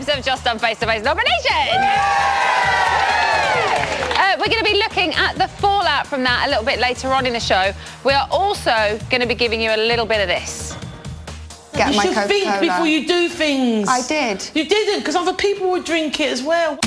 winners have just done face-to-face nominations. We're going to be looking at the fallout from that a little bit later on in the show. We are also going to be giving you a little bit of this. You should think before you do things. I did. You didn't, because other people would drink it as well.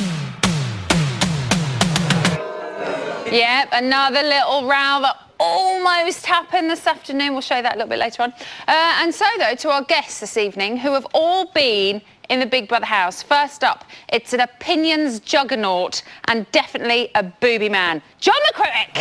Yep, another little row that almost happened this afternoon. We'll show you that a little bit later on. And so, though, to our guests this evening, who have all been in the Big Brother house. First up, it's an opinions juggernaut and definitely a booby man. John McCrick!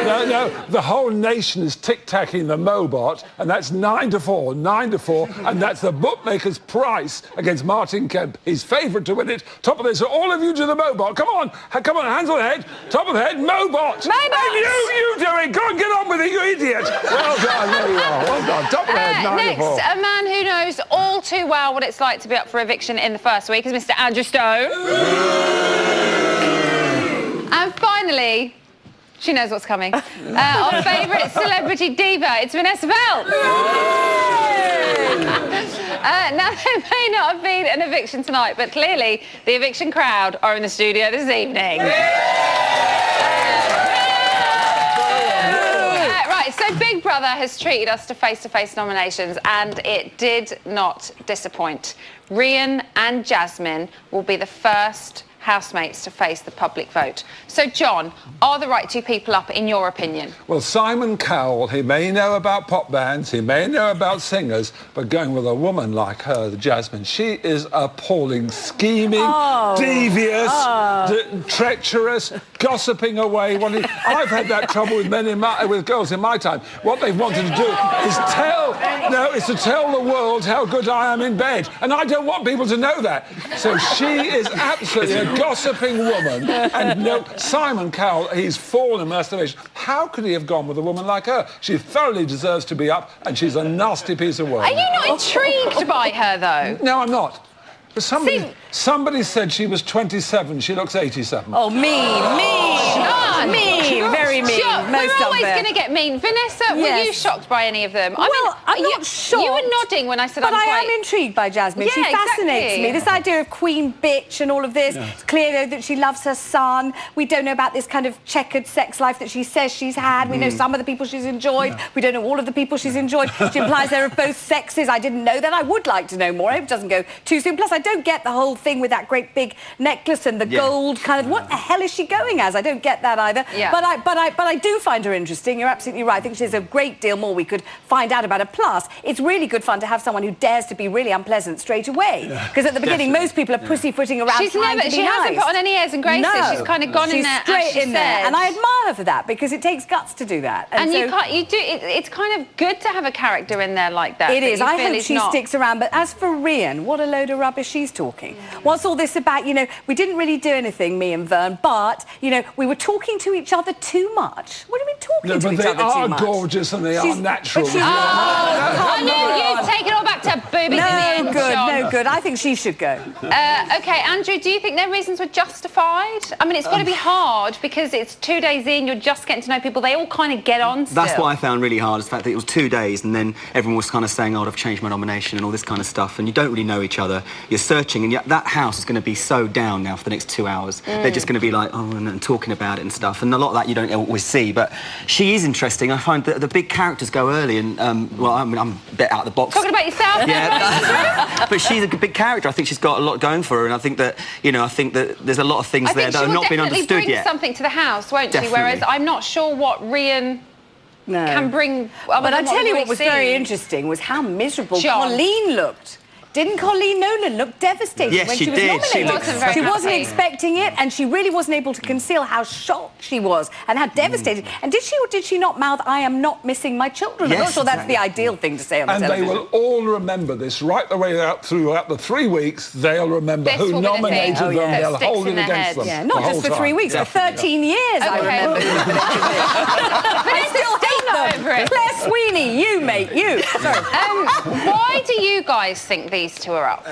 No, the whole nation is tic-tacking the Mobot, and that's 9-4, and that's the bookmaker's price against Martin Kemp, his favourite to win it. Top of this, so all of you to the Mobot. Come on, hands on the head, top of the head, Mobot! Mobot! You do it, go on, get on with it, you idiot! Well done, there you are, well done, top of the head, 9-4. Next, a man who knows all too well what it's like to be up for eviction in the first week is Mr. Andrew Stone. And finally, she knows what's coming. Our favourite celebrity diva, it's Vanessa Bell. Now, there may not have been an eviction tonight, but clearly the eviction crowd are in the studio this evening. Right, so Big Brother has treated us to face-to-face nominations, and it did not disappoint. Rhian and Jasmine will be the first housemates to face the public vote. So, John, are the right two people up, in your opinion? Well, Simon Cowell, he may know about pop bands, he may know about singers, but going with a woman like her, the Jasmine, she is appalling, scheming, devious, treacherous, gossiping away. I've had that trouble with with girls in my time. What they've wanted to do is to tell the world how good I am in bed, and I don't want people to know that. So she is absolutely a gossiping woman, and Simon Cowell, he's fallen in masturbation. How could he have gone with a woman like her? She thoroughly deserves to be up, and she's a nasty piece of work. Are you not intrigued by her, though? No, I'm not. But somebody said she was 27. She looks 87. Oh, mean. Very mean. Sure. Most We're always of them. going to get mean. Vanessa, were you shocked by any of them? I'm not shocked. You were nodding when I said But I am intrigued by Jasmine. She fascinates me. This idea of queen bitch and all of this. Yeah. It's clear, though, that she loves her son. We don't know about this kind of checkered sex life that she says she's had. We know some of the people she's enjoyed. Yeah. We don't know all of the people she's enjoyed. She implies they're of both sexes. I didn't know that. I would like to know more. I hope it doesn't go too soon. Plus, I don't get the whole thing with that great big necklace and the gold kind of... What the hell is she going as? I don't get that either. Yeah. But I do find her interesting. You're absolutely right. I think there's a great deal more we could find out about her. Plus, it's really good fun to have someone who dares to be really unpleasant straight away. Because at the beginning, most people are pussyfooting around. She hasn't put on any airs and graces. No. She's kind of gone in there straight in there. And I admire her for that, because it takes guts to do that. And so, it's kind of good to have a character in there like that. It is. I hope she sticks around. But as for Rhian, what a load of rubbish she's talking. What's all this about? We didn't really do anything, me and Vern, but we were talking to each other too much. What do you mean talking to each other too much? They are gorgeous and they are natural. I knew you'd take it all back to boobies in the end, John. No good. I think she should go. OK, Andrew, do you think their reasons were justified? I mean, it's got to be hard because it's 2 days in, you're just getting to know people. They all kind of get on still. That's what I found really hard, is the fact that it was 2 days and then everyone was kind of saying, I've changed my nomination and all this kind of stuff, and you don't really know each other. You're searching, and yet that house is going to be so down now for the next 2 hours. They're just going to be like, and talking about it and stuff, and a lot of that you don't always see. But she is interesting. I find that the big characters go early, and I'm a bit out of the box. Talking about yourself? Yeah, but she's a big character. I think she's got a lot going for her, and I think that there's a lot of things there that have not been understood yet. Bring something to the house, won't she? Whereas I'm not sure what Rhian can bring. But I tell you what was very interesting was how miserable Colleen looked. Didn't Colleen Nolan look devastated when she was nominated? She wasn't expecting it, and she really wasn't able to conceal how shocked she was and how devastated. And did she or did she not mouth, I am not missing my children? Yes, I'm not sure that's the ideal thing to say on the television. And they will all remember this right the way out throughout the 3 weeks. They'll remember who nominated them. They'll hold it against them. Yeah, not just for 3 weeks, for 13 years, I remember. But I still hate Claire Sweeney, you, mate, you. Sorry. Why do you guys think these two are up?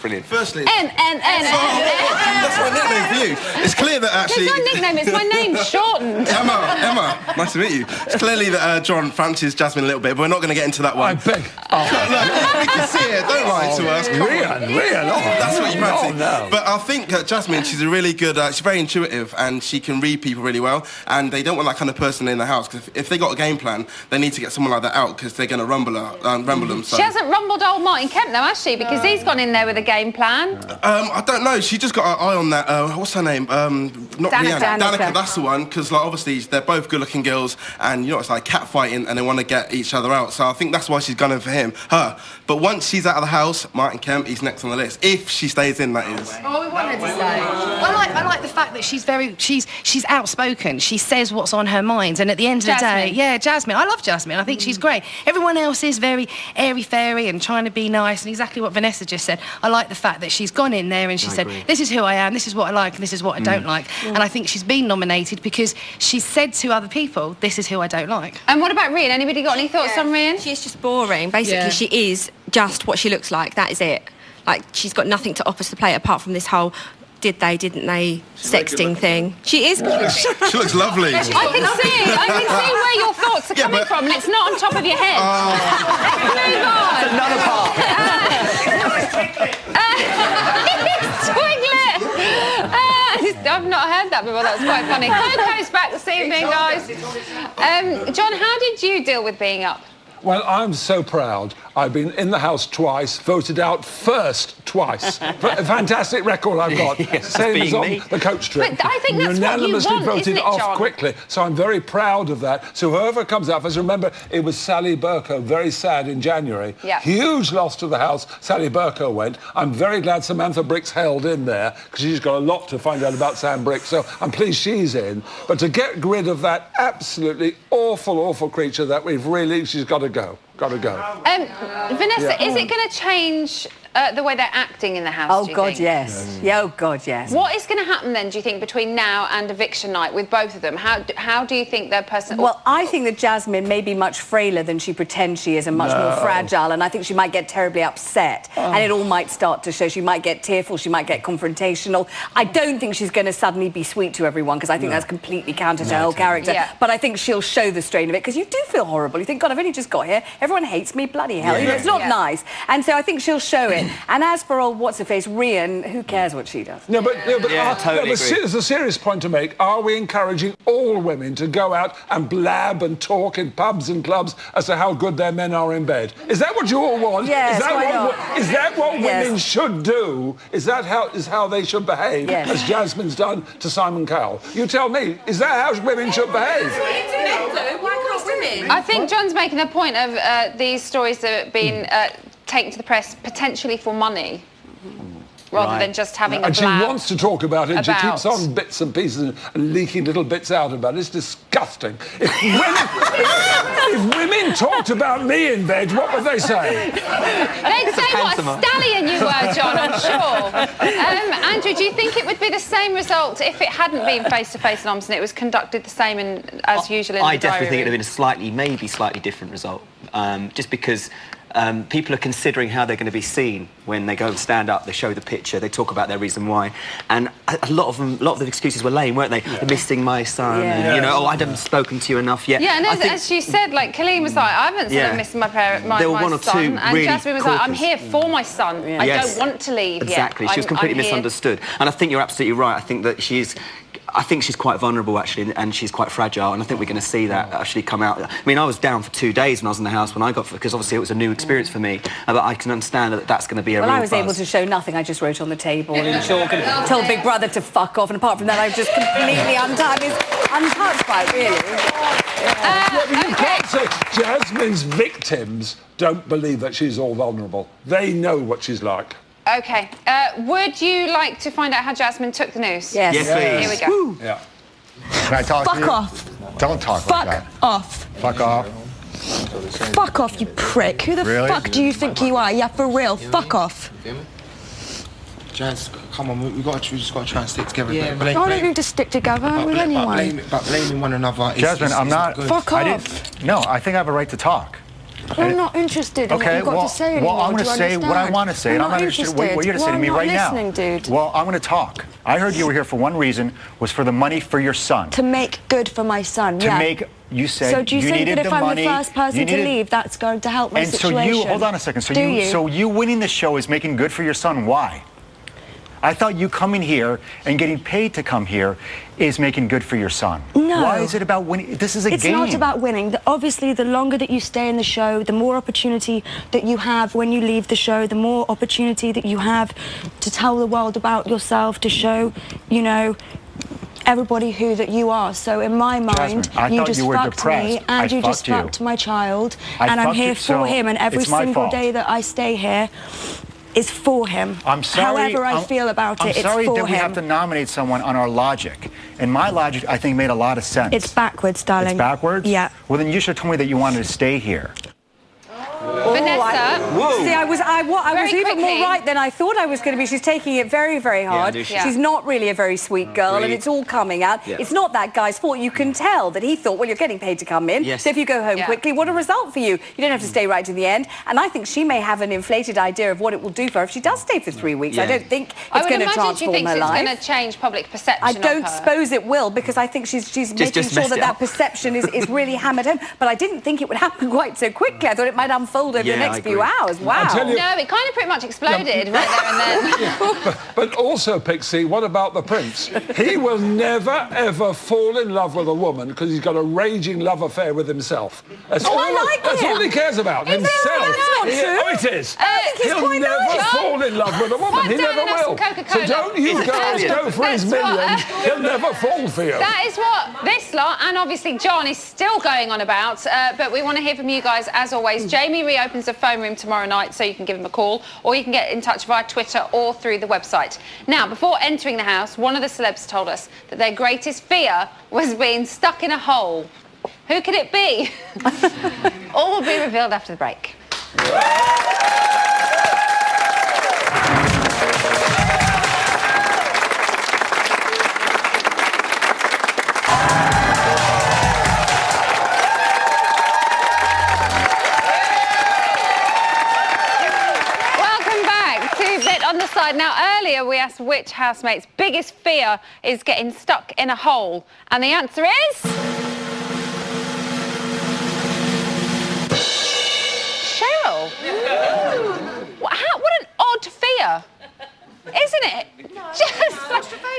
Brilliant. Firstly... N. That's my nickname for you. It's clear that actually... It's my nickname, it's my name shortened. Emma, nice to meet you. It's clearly that John fancies Jasmine a little bit, but we're not going to get into that one. I beg. Look, we can see it. Don't lie to us. Real. That's what you fancy. No. But I think Jasmine, she's a really good... she's very intuitive and she can read people really well, and they don't want that kind of person in the house, because if they got a game plan, they need to get someone like that out, because they're going to rumble them. So. She hasn't rumbled old Martin Kemp, though, has she? Because he's gone in there with a game plan. I don't know. She just got her eye on that. What's her name? Not Rihanna. Danica. That's the one. Because like obviously they're both good-looking girls, and you know it's like cat fighting, and they want to get each other out. So I think that's why she's gunning for her. But once she's out of the house, Martin Kemp, he's next on the list. If she stays in, that is. Oh, we want her to stay. I like the fact that she's outspoken. She says what's on her mind, and at the end of the day, yeah, Jasmine. I love Jasmine. I think she's great. Everyone else is very airy-fairy and trying to be nice, and exactly what Vanessa just said. I like the fact that she's gone in there and she said, this is who I am, this is what I like, and this is what I don't like. And I think she's been nominated because she said to other people, this is who I don't like. And what about Rian? Anybody got any thoughts on Rian? She's just boring. Basically, she is just what she looks like. That is it. Like, she's got nothing to offer to the plate apart from this whole did they, didn't they, sexting thing. She is. She looks lovely. I can see where your thoughts are coming from, and it's not on top of your head. Let's move on. It's another part. Twiglet. I've not heard that before. That's quite funny. Coco's back this evening, guys. John, how did you deal with being up? Well, I'm so proud. I've been in the House twice, voted out first twice. A fantastic record I've got. Same as on the coach trip. But I think that's what you want, voted isn't it, off John? quickly. So I'm very proud of that. So whoever comes out, as remember, it was Sally Bercow, very sad in January. Yeah. Huge loss to the House. Sally Bercow went. I'm very glad Samantha Brick's held in there, because she's got a lot to find out about Sam Brick. So I'm pleased she's in. But to get rid of that absolutely awful creature that she's got to go. Got to go. Vanessa, is it going to change the way they're acting in the house? Oh, God, yes. Yeah, oh, God, yes. What is going to happen then, do you think, between now and eviction night with both of them? How do you think their person... Well, I think that Jasmine may be much frailer than she pretends she is and much more fragile, and I think she might get terribly upset, and it all might start to show. She might get tearful, she might get confrontational. I don't think she's going to suddenly be sweet to everyone, because I think that's completely counter to her whole character. Yeah. But I think she'll show the strain of it, because you do feel horrible. You think, God, I've only just got here. Everyone hates me, bloody hell. You know, it's not nice. And so I think she'll show it. And as for old what's-her-face, Rian, who cares what she does? Totally there's a serious point to make. Are we encouraging all women to go out and blab and talk in pubs and clubs as to how good their men are in bed? Is that what you all want? Yes, is that what women should do? Is that how they should behave, as Jasmine's done to Simon Cowell? You tell me, is that how women should behave? Why can't women? I think John's making a point of these stories that have been taken to the press potentially for money, rather than just having a And she wants to talk about it. She keeps on bits and pieces and leaking little bits out about it. It's disgusting. If women talked about me in bed, what would they say? They'd say what a stallion you were, John, I'm sure. Andrew, do you think it would be the same result if it hadn't been face-to-face and arms and it was conducted the same as usual in the diary room? I definitely think it would have been maybe slightly different result, just because people are considering how they're going to be seen when they go and stand up. They show the picture, they talk about their reason why, and a lot of the excuses were lame, weren't they? Missing my son, and, you know, I haven't spoken to you enough yet. Yeah, and as she said, like Colleen was like, I haven't sort of missed my son, and Jasmine was like, I'm here for my son. I don't want to leave yet. Exactly, she was completely misunderstood, and I think you're absolutely right. I think that she's quite vulnerable, actually, and she's quite fragile, and I think we're going to see that actually come out. I mean, I was down for 2 days when I was in the house because obviously it was a new experience for me, but I can understand that that's going to be a real I was able to show nothing. I just wrote on the table in chalk and told Big Brother to fuck off, and apart from that, I've just completely untouched by it, really. You can't say Jasmine's victims don't believe that she's all vulnerable. They know what she's like. OK. Would you like to find out how Jasmine took the news? Yes. Yes, please. Here we go. Woo. Yeah. Can I talk to you? Fuck off. Don't talk like that. Fuck off. Fuck off. Fuck off, you prick. Who the fuck do you think you are? Yeah, for real. Fuck off. Jazz, come on, we just got to try and stick together. Yeah. But I don't need to stick together with anyone. But blaming one another is Jasmine, I'm not... good. Fuck off. No, I think I have a right to talk. I'm not interested in what you've got to say anymore. Well, I'm going to say what I want to say, and I'm not interested in what you're going to say to me right now. I'm not listening, dude. Well, I'm going to talk. I heard you were here for one reason, was for the money for your son. To make good for my son, yeah. To make... You said so do you think needed that if the I'm money, the first person to leave, that's going to help my situation? And so you... Hold on a second. So you winning the show is making good for your son. Why? I thought you coming here and getting paid to come here is making good for your son. No. Why is it about winning? This is a game. It's not about winning. Obviously, the longer that you stay in the show, the more opportunity that you have when you leave the show, the more opportunity that you have to tell the world about yourself, to show, you know, everybody who that you are. So in my mind, Jasmine, you just fucked me and you just fucked my child. And I'm here for him, and every single day that I stay here is for him. I'm sorry. However I feel about it, it's for him. I'm sorry that we have to nominate someone on our logic. And my logic, I think, made a lot of sense. It's backwards, darling. It's backwards? Yeah. Well, then you should have told me that you wanted to stay here. Vanessa. See, I was even more right than I thought I was going to be. She's taking it very, very hard. Yeah, She's not really a very sweet girl, and it's all coming out. Yeah. It's not that guy's fault. You can tell that he thought, well, you're getting paid to come in. Yes. So if you go home quickly, what a result for you. You don't have to stay right to the end. And I think she may have an inflated idea of what it will do for her if she does stay for 3 weeks. Yeah. I don't think it's going to transform her life. It's going to change public perception I of don't her. suppose it will, because I think she's making sure that perception is really hammered home. But I didn't think it would happen quite so quickly. I thought it might unfold over the next few hours. Wow. No, it kind of pretty much exploded right there and then. But also, Pixie, what about the prince? He will never, ever fall in love with a woman because he's got a raging love affair with himself. That's all he cares about, himself. That's not true. Oh, it is. I think he's He'll quite never nice. fall in love with a woman. He never will. So don't you girls go for his millions. He'll never fall for you. That is what this lot, and obviously John, is still going on about. But we want to hear from you guys, as always. Jamie reopens the phone room tomorrow night, so you can give him a call, or you can get in touch via Twitter or through the website. Now, before entering the house, one of the celebs told us that their greatest fear was being stuck in a hole. Who could it be? All will be revealed after the break. On the side. Now, earlier we asked which housemate's biggest fear is getting stuck in a hole, and the answer is... Cheryl. What an odd fear, isn't it?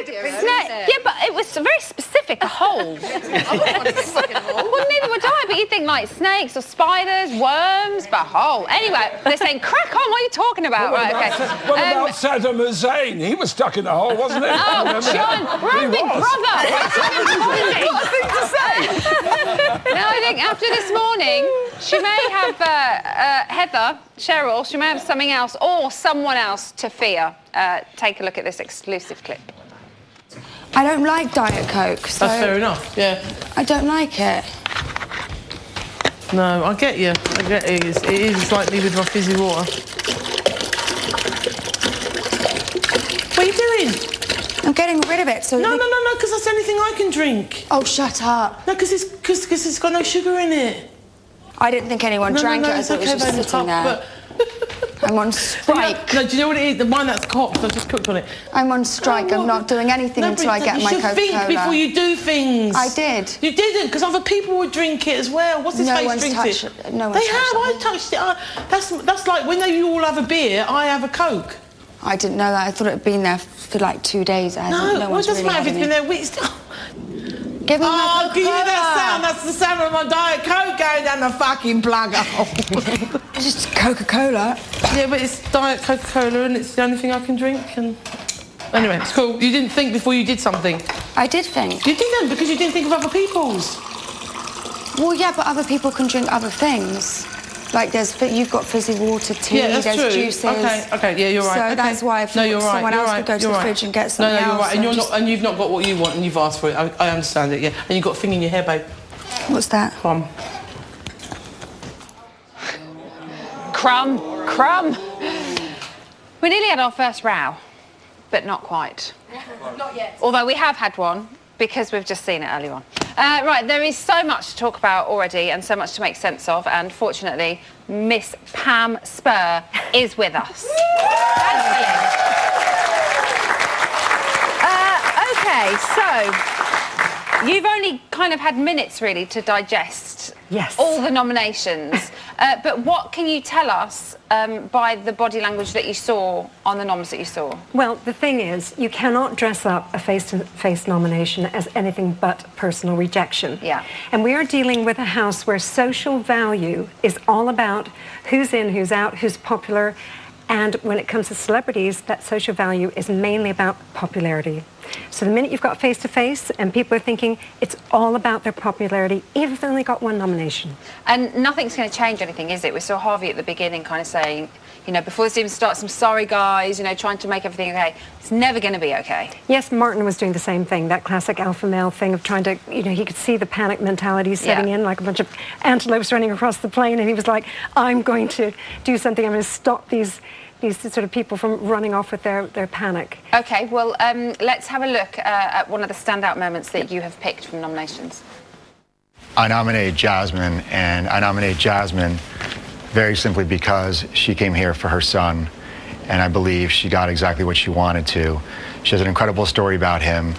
Yeah, but it was very specific, a hole. Well, neither would I, but you'd think like snakes or spiders, worms, but a hole. Anyway, they're saying, crack on, what are you talking about? What about Saddam Hussein? He was stuck in a hole, wasn't he? Oh, John, we're on Big Brother. What a thing to say. No, I think after this morning, she may have Heather, Cheryl, she may have something else or someone else to fear. Take a look at this exclusive clip. I don't like Diet Coke, so... That's fair enough, yeah. I don't like it. No, I get you. I get it. It is like me with my fizzy water. What are you doing? I'm getting rid of it, so... No, because that's the only thing I can drink. Oh, shut up. No, because it's got no sugar in it. I didn't think anyone drank it. I thought it was just sitting there. But... I'm on strike. No, do you know what it is? The wine that's cocked, I've just cooked on it. I'm on strike. I'm not doing anything until I get my Coca-Cola. You should think before you do things. I did. You didn't, because other people would drink it as well. What's his face drinks it? No one's touched it. They have. I touched it. That's like when you all have a beer, I have a Coke. I didn't know that. I thought it had been there for like 2 days. No, it doesn't matter if it's been there weeks. Give me my Coca-Cola. Give you that sound. That's the sound of my Diet Coke going down the fucking plug hole. It's just Coca-Cola. Yeah, but it's Diet Coca-Cola and it's the only thing I can drink. And anyway, it's cool. You didn't think before you did something. I did think. You didn't, because you didn't think of other people's. Well, yeah, but other people can drink other things. Like you've got fizzy water, tea, there's juices. Okay, yeah, you're right. So okay. that's why I thought someone else could go to the fridge and get something else. No, you're right. And you've not got what you want, and you've asked for it. I understand it, yeah. And you've got a thing in your hair, babe. What's that? Crumb. We nearly had our first row. but not quite. Not yet. Although we have had one, because we've just seen it earlier on. Right, there is so much to talk about already and so much to make sense of, and fortunately, Miss Pam Spur is with us. Okay, so you've only kind of had minutes really to digest all the nominations, but what can you tell us by the body language that you saw on the noms that you saw? Well, the thing is, you cannot dress up a face-to-face nomination as anything but personal rejection. Yeah. And we are dealing with a house where social value is all about who's in, who's out, who's popular. And when it comes to celebrities, that social value is mainly about popularity. So the minute you've got face-to-face and people are thinking it's all about their popularity, even if they only got one nomination. And nothing's going to change anything, is it? We saw Harvey at the beginning kind of saying, you know, before this even starts, I'm sorry, guys, you know, trying to make everything okay. It's never going to be okay. Yes, Martin was doing the same thing, that classic alpha male thing of trying to, you know, he could see the panic mentality setting in, like a bunch of antelopes running across the plain, and he was like, I'm going to do something, I'm going to stop these sort of people from running off with their panic. Okay, well, let's have a look at one of the standout moments that you have picked from nominations. I nominate Jasmine, and I nominate Jasmine very simply because she came here for her son, and I believe she got exactly what she wanted to. She has an incredible story about him,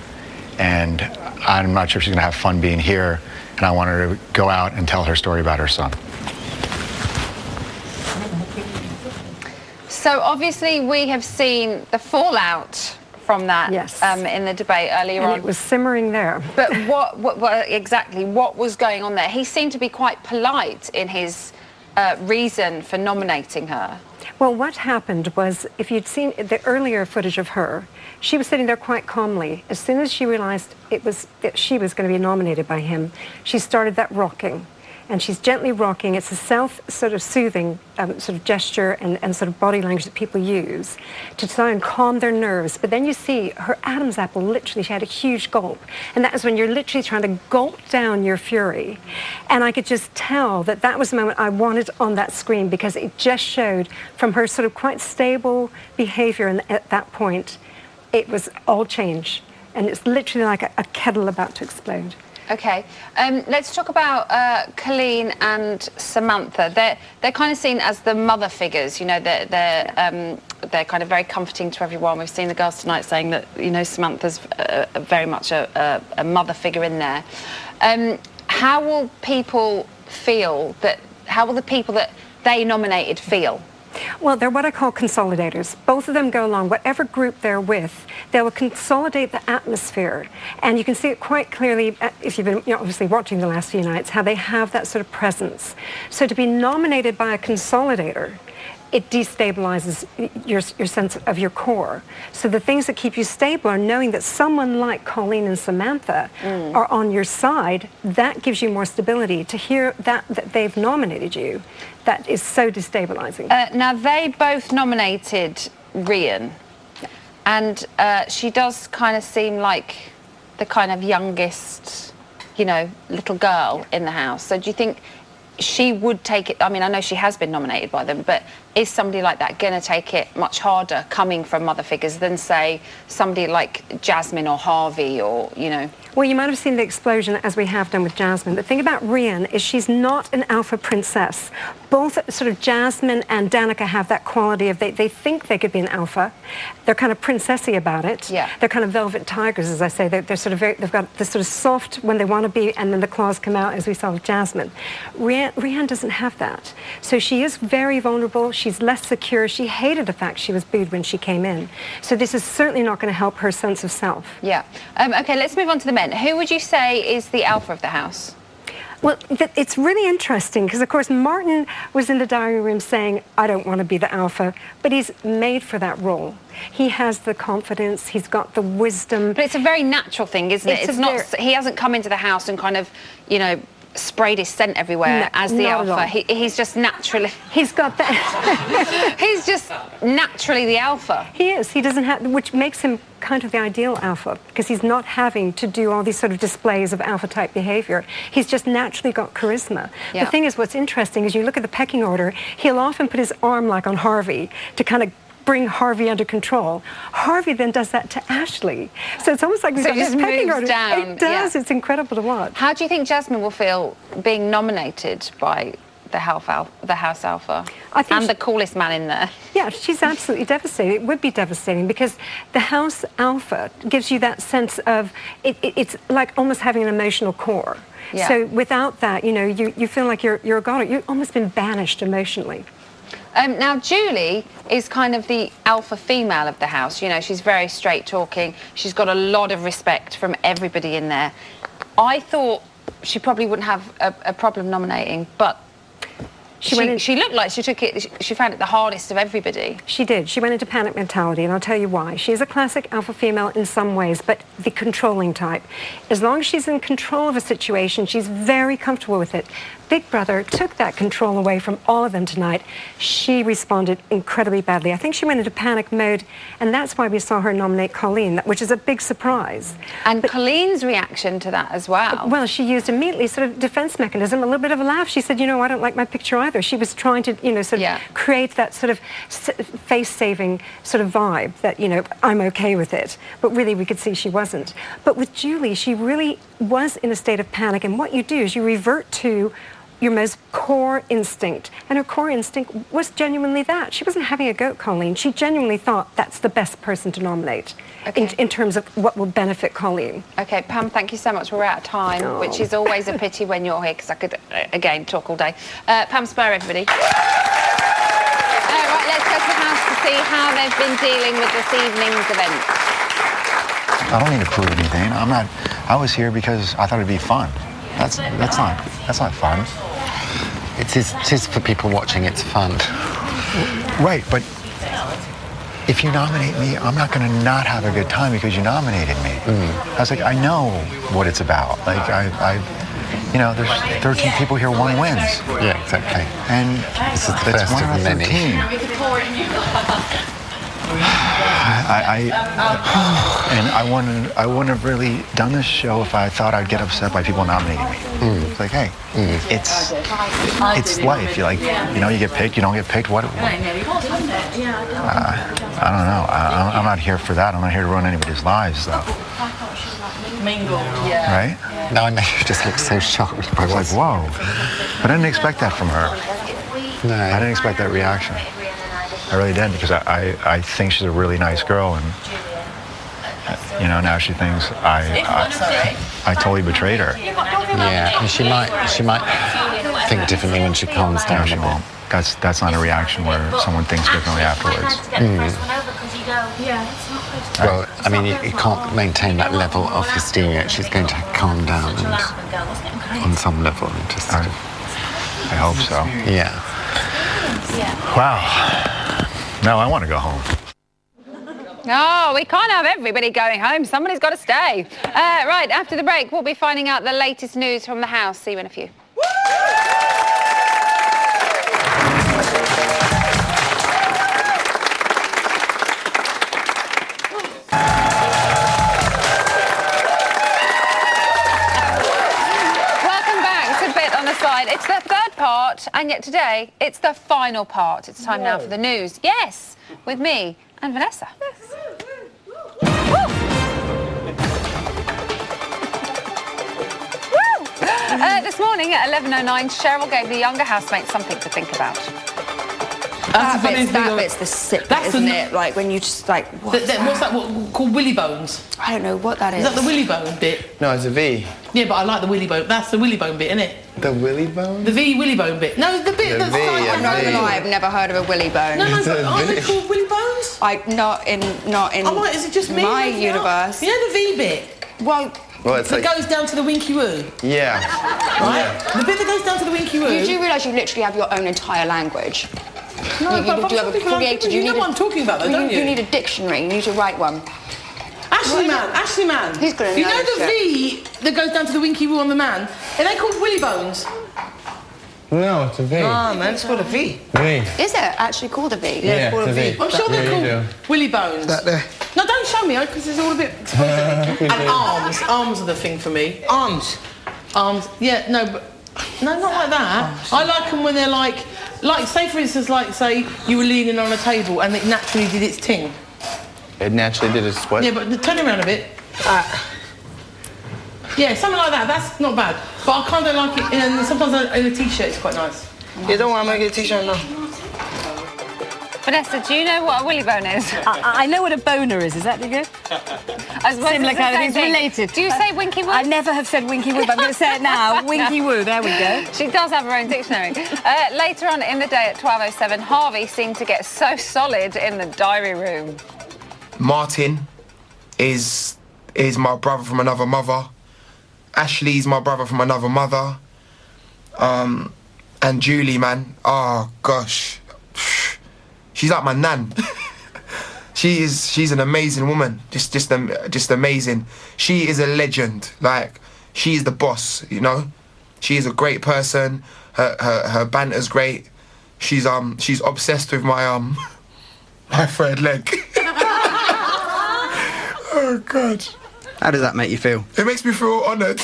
and I'm not sure if she's gonna have fun being here, and I want her to go out and tell her story about her son. So obviously we have seen the fallout from that in the debate earlier on. It was simmering there. But what exactly, what was going on there? He seemed to be quite polite in his reason for nominating her. Well, what happened was, if you'd seen the earlier footage of her, she was sitting there quite calmly. As soon as she realized that she was going to be nominated by him, she started that rocking. And she's gently rocking. It's a self-soothing sort of gesture and sort of body language that people use to try and calm their nerves. But then you see her Adam's apple, literally, she had a huge gulp. And that is when you're literally trying to gulp down your fury. And I could just tell that that was the moment I wanted on that screen, because it just showed from her sort of quite stable behavior. And at that point, it was all change. And it's literally like a kettle about to explode. Okay, let's talk about Colleen and Samantha. They're kind of seen as the mother figures. You know, they're kind of very comforting to everyone. We've seen the girls tonight saying that, you know, Samantha's very much a mother figure in there. How will people feel that? How will the people that they nominated feel? Well, they're what I call consolidators. Both of them go along. Whatever group they're with, they will consolidate the atmosphere. And you can see it quite clearly if you've been obviously watching the last few nights, how they have that sort of presence. So to be nominated by a consolidator, it destabilizes your sense of your core. So the things that keep you stable are knowing that someone like Colleen and Samantha are on your side. That gives you more stability. To hear that they've nominated you, that is so destabilizing. Now, they both nominated Rhian, and she does kind of seem like the kind of youngest, you know, little girl in the house. So do you think she would take it? I mean, I know she has been nominated by them, but is somebody like that going to take it much harder coming from mother figures than, say, somebody like Jasmine or Harvey or, you know? Well, you might have seen the explosion as we have done with Jasmine. The thing about Rhian is she's not an alpha princess. Both sort of Jasmine and Danica have that quality of they think they could be an alpha. They're kind of princessy about it. Yeah. They're kind of velvet tigers, as I say. They're sort of they've got this sort of soft when they want to be, and then the claws come out, as we saw with Jasmine. Rhian doesn't have that. So she is very vulnerable. She's less secure. She hated the fact she was booed when she came in. So this is certainly not going to help her sense of self. Yeah. Okay, let's move on to the men. Who would you say is the alpha of the house? Well, it's really interesting because, of course, Martin was in the dining room saying, I don't want to be the alpha, but he's made for that role. He has the confidence, he's got the wisdom. But it's a very natural thing, isn't it? It's not. He hasn't come into the house and kind of, you know, sprayed his scent everywhere as the alpha. He's just naturally. He's got that. He's just naturally the alpha. He is. He doesn't have, which makes him kind of the ideal alpha, because he's not having to do all these sort of displays of alpha type behavior. He's just naturally got charisma. The thing is, what's interesting is you look at the pecking order, he'll often put his arm like on Harvey to kind of bring Harvey under control. Harvey then does that to Ashley. So it's almost like we've got this pecking order. It does. It's incredible to watch. How do you think Jasmine will feel being nominated by the House Alpha and the coolest man in there? Yeah, she's absolutely devastated. It would be devastating because the House Alpha gives you that sense of, it's like almost having an emotional core. Yeah. So without that, you know, you feel like you're a god. You've almost been banished emotionally. Now, Julie is kind of the alpha female of the house. You know, she's very straight talking. She's got a lot of respect from everybody in there. I thought she probably wouldn't have a problem nominating, but she looked like she took it. She found it the hardest of everybody. She did. She went into panic mentality, and I'll tell you why. She's a classic alpha female in some ways, but the controlling type. As long as she's in control of a situation, she's very comfortable with it. Big Brother took that control away from all of them tonight. She responded incredibly badly. I think she went into panic mode, and that's why we saw her nominate Colleen, which is a big surprise. And Colleen's reaction to that as well. Well, she used immediately sort of defense mechanism, a little bit of a laugh. She said, you know, I don't like my picture either. She was trying to, you know, sort of create that sort of face-saving sort of vibe that, you know, I'm okay with it. But really, we could see she wasn't. But with Julie, she really was in a state of panic. And what you do is you revert to your most core instinct. And her core instinct was genuinely that. She wasn't having a go at Colleen. She genuinely thought that's the best person to nominate in terms of what will benefit Colleen. Okay, Pam, thank you so much. We're out of time, which is always a pity when you're here, because I could, again, talk all day. Pam Spur, everybody. Right, let's go to the house to see how they've been dealing with this evening's event. I don't need to prove anything. I was here because I thought it'd be fun. That's not fun. It is for people watching, it's fun. Right, but if you nominate me, I'm not going to not have a good time because you nominated me. I was like, I know what it's about. Like, you know, there's 13 people here, one wins. Yeah, exactly. And this is the first one of many. I wouldn't have really done this show if I thought I'd get upset by people nominating me. It's like, hey, it's life. You like, you know, you get picked, you don't get picked. What? I don't know. I'm not here for that. I'm not here to ruin anybody's lives, though. Right? No, I know. You just look so shocked. I was like, whoa. But I didn't expect that from her. No. I didn't expect that reaction. I really didn't, because I think she's a really nice girl, and you know, now she thinks I totally betrayed her. Yeah, and she might think differently when she calms down. No, she won't. That's not a reaction where someone thinks differently afterwards. Well, I mean, you can't maintain that level of hysteria. She's going to calm down, and on some level, I hope so. Yeah. Wow. Now I want to go home. Oh, we can't have everybody going home. Somebody's got to stay. Right, after the break, we'll be finding out the latest news from the house. See you in a few. Welcome back to Bit on the Side. It's the third part, and yet today, it's the final part. It's time now for the news. Yes, with me and Vanessa. Yes. This morning at 11:09, Cheryl gave the younger housemates something to think about. That bit's the sick bit, isn't it? Like when you just like, what's that called willy bones? I don't know what that is. Is that the willy bone bit? No, it's a V. Yeah, but I like the willy bone. That's the willy bone bit, isn't it? The willy bone? The V willy bone bit. No, the bit that's like... I'm not gonna lie, I've never heard of a willy bone. No, but aren't they called willy bones? Not in is it just me? My universe. You know the V bit? Well, it's that goes down to the winky woo. Yeah. Right? Yeah. The bit that goes down to the winky woo. You do realise you literally have your own entire language. No, you do have a created. You know what I'm talking about, though, don't you? You need a dictionary. You need to write one. Ashley man. He's gonna know. You know the V that goes down to the winky woo on the man? Are they called willy bones? No, it's a V. Ah, man, it's called a V. V. Is it actually called a V? Yeah, it's called a V. I'm sure they're called willy bones. That there. No, don't show me, because it's all a bit exposed. And arms. Arms are the thing for me. Arms. Yeah, no, but... No, not like that. I like them when they're like, say for instance, like say you were leaning on a table and it naturally did its ting. It naturally did its what? Yeah, but turn it around a bit. Yeah, something like that. That's not bad. But I kind of like it. And sometimes in a t-shirt, it's quite nice. Yeah, don't worry, I'm gonna get a t-shirt now. Vanessa, do you know what a willy bone is? I know what a boner is that good? Similar kind of things related. Do you say winky woo? I never have said winky woo, but I'm going to say it now. Winky woo, there we go. She does have her own dictionary. Later on in the day at 12:07, Harvey seemed to get so solid in the diary room. Martin is my brother from another mother. Ashley's my brother from another mother. And Julie, man, oh gosh. She's like my nan. She's an amazing woman. Just amazing. She is a legend. Like, she is the boss, you know? She is a great person. Her banter's great. She's obsessed with my my third leg. Oh God. How does that make you feel? It makes me feel honoured.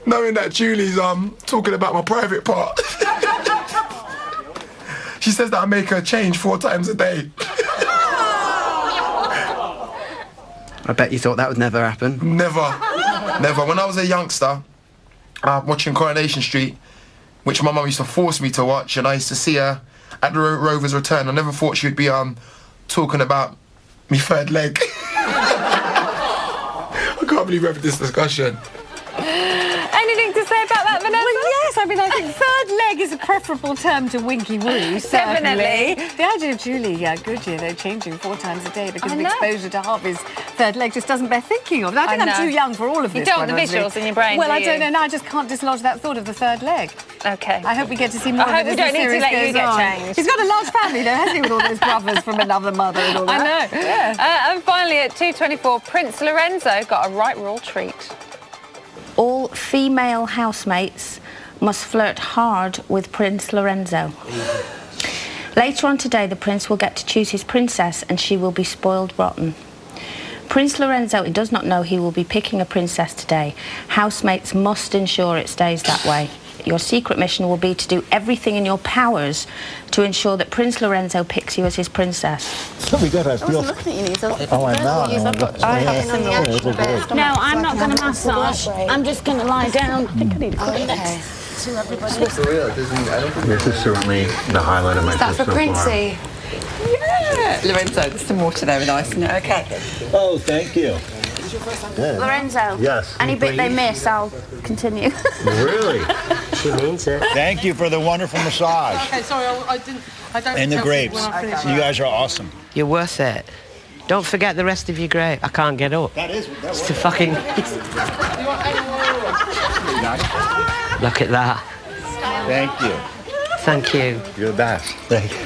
Knowing that Julie's talking about my private part. She says that I make her change 4 times a day. I bet you thought that would never happen. Never. When I was a youngster, watching Coronation Street, which my mum used to force me to watch, and I used to see her at the Rover's Return, I never thought she would be talking about me third leg. I can't believe we're having this discussion. Anything to say about that, Vanessa? Well, yes. I mean, I think third leg is a preferable term to winky woo, Definitely. The idea of Julie Goodyear, though, changing 4 times a day because of exposure to Harvey's third leg just doesn't bear thinking of. I think I'm too young for all of this. You don't want the visuals in your brain, Well, do I don't you? know. Now I just can't dislodge that thought of the third leg. Okay. I hope we get to see more I of hope it we as don't the need to series let you goes get on. changed. He's got a large family, though, hasn't he, with all those brothers from another mother and all that? I know. Yeah. And finally, at 2:24, Prince Lorenzo got a right royal treat. All female housemates must flirt hard with Prince Lorenzo. Later on today, the prince will get to choose his princess and she will be spoiled rotten. Prince Lorenzo does not know he will be picking a princess today. Housemates must ensure it stays that way. Your secret mission will be to do everything in your powers to ensure that Prince Lorenzo picks you as his princess. So we got our feel. Oh, I know. No, I'm not going to massage. I'm just going to lie down. I think I need to put it next. For real, this is certainly the highlight of my trip so far. Yeah. Lorenzo, there's some water there with ice in it. Okay. Oh, thank you. Yeah. Lorenzo. Yes. Any bit they miss, I'll continue. Really? She means it. Thank you for the wonderful massage. Okay, sorry, I don't. And the tell grapes. people when I finish. You guys are awesome. You're worth it. Don't forget the rest of your grape. I can't get up. That was It's a fucking... Look at that. Thank you. Thank you. You're the best. Thank you.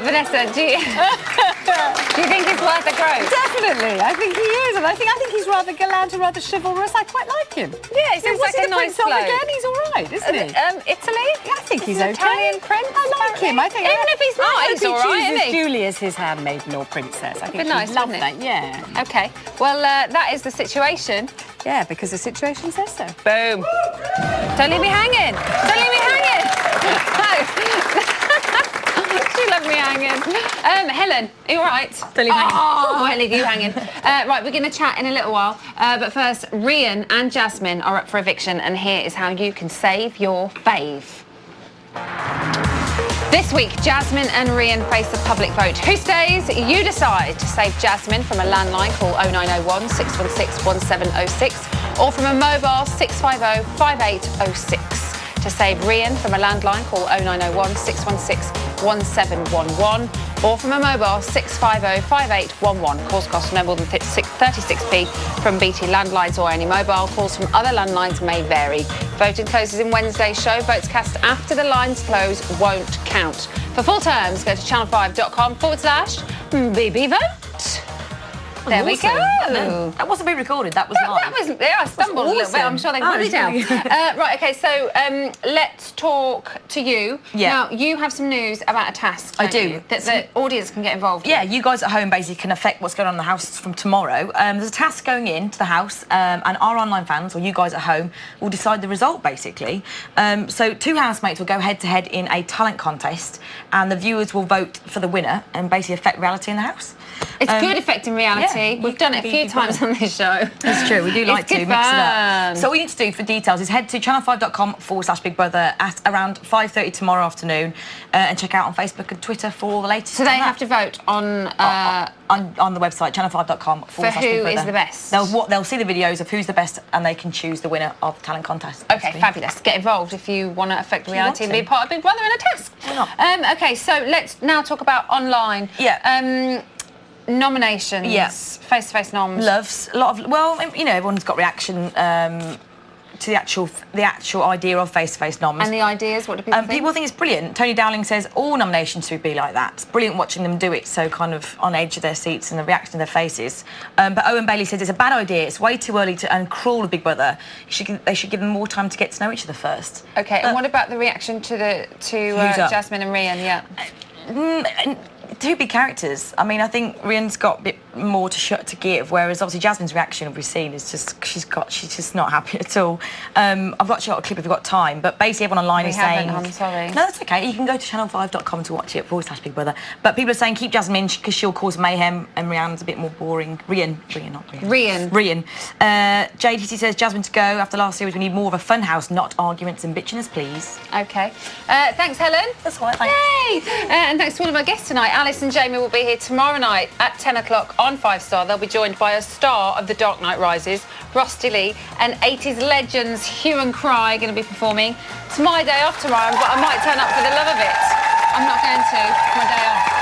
Vanessa, do you think he's worth a groat? Definitely, I think he is, and I think he's rather gallant and rather chivalrous. I quite like him. Yeah, he seems like a nice bloke. Again, he's all right, isn't he? Italy? I think he's okay. Italian prince. I like him. I think even if he's not, he's all right, isn't he? Julie as his handmaiden or princess. I think Be nice, she'd love wouldn't it? that. Yeah. Okay. Well, that is the situation. Yeah, because the situation says so. Boom. Don't leave me hanging. Don't leave me hanging. She left me hanging. Helen, are you all right? Don't leave me hanging. Oh, I won't leave you hanging. Right, we're going to chat in a little while. But first, Rian and Jasmine are up for eviction, and here is how you can save your fave. This week, Jasmine and Rian face a public vote. Who stays? You decide. To save Jasmine from a landline, call 0901 616 1706 or from a mobile 650 5806. To save Rian from a landline, call 0901 616 1711 or from a mobile 650 5811. Calls cost no more than 36p from BT landlines or any mobile. Calls from other landlines may vary. Voting closes in Wednesday's show. Votes cast after the lines close won't count. For full terms, go to channel5.com/BB Vote. There we go. That wasn't being recorded, that was live. That was, yeah, I stumbled a little bit. I'm sure they can tell. Right, okay, so let's talk to you. Yeah. Now, you have some news about a task, I do. you, that the audience can get involved Yeah, with. you guys at home basically can affect what's going on in the house from tomorrow. There's a task going into the house, and our online fans, or you guys at home, will decide the result, basically. So 2 housemates will go head-to-head in a talent contest, and the viewers will vote for the winner and basically affect reality in the house. It's good affecting reality. Yeah, We've done it a few times on this show. It's true, we do like to good mix it fun. up. So all you need to do for details is head to channel5.com/Big Brother at around 5:30 tomorrow afternoon and check out on Facebook and Twitter for all the latest. So they have to vote on the website, channel5.com/Big for who Brother. is the best. They'll see the videos of who's the best and they can choose the winner of the talent contest. Okay, fabulous. Get involved if you want to affect reality and be part of Big Brother in a task. Why not? Okay, so let's now talk about online. Yeah. Nominations. Yeah. Face-to-face noms. Loves a lot of. Well, you know, everyone's got reaction to the actual idea of face-to-face noms. And the ideas, what do people think? People think it's brilliant. Tony Dowling says all nominations should be like that. It's brilliant watching them do it, so kind of on edge of their seats and the reaction of their faces. But Owen Bailey says it's a bad idea. It's way too early and cruel with Big Brother. They should give them more time to get to know each other first. Okay, and what about the reaction to Jasmine and Rhian? Yeah. 2 big characters. I mean, I think Rhian's got a bit more to give, whereas obviously Jasmine's reaction we've seen is just she's just not happy at all. I've got a clip if you've got time, but basically everyone online is saying, I'm sorry. No, that's okay. You can go to channel5.com to watch it /Big Brother. But people are saying keep Jasmine because she'll cause mayhem, and Rhian's a bit more boring. Rhian. JTC says Jasmine to go. After last series, we need more of a fun house, not arguments and bitchiness, please. Okay. Thanks, Helen. That's all right. Thanks. Yay! And thanks to all of our guests tonight. Alice and Jamie will be here tomorrow night at 10 o'clock on 5 Star. They'll be joined by a star of The Dark Knight Rises, Rusty Lee, and 80s legends Hue and Cry going to be performing. It's my day off tomorrow, but I might turn up for the love of it. I'm not going to. It's my day off.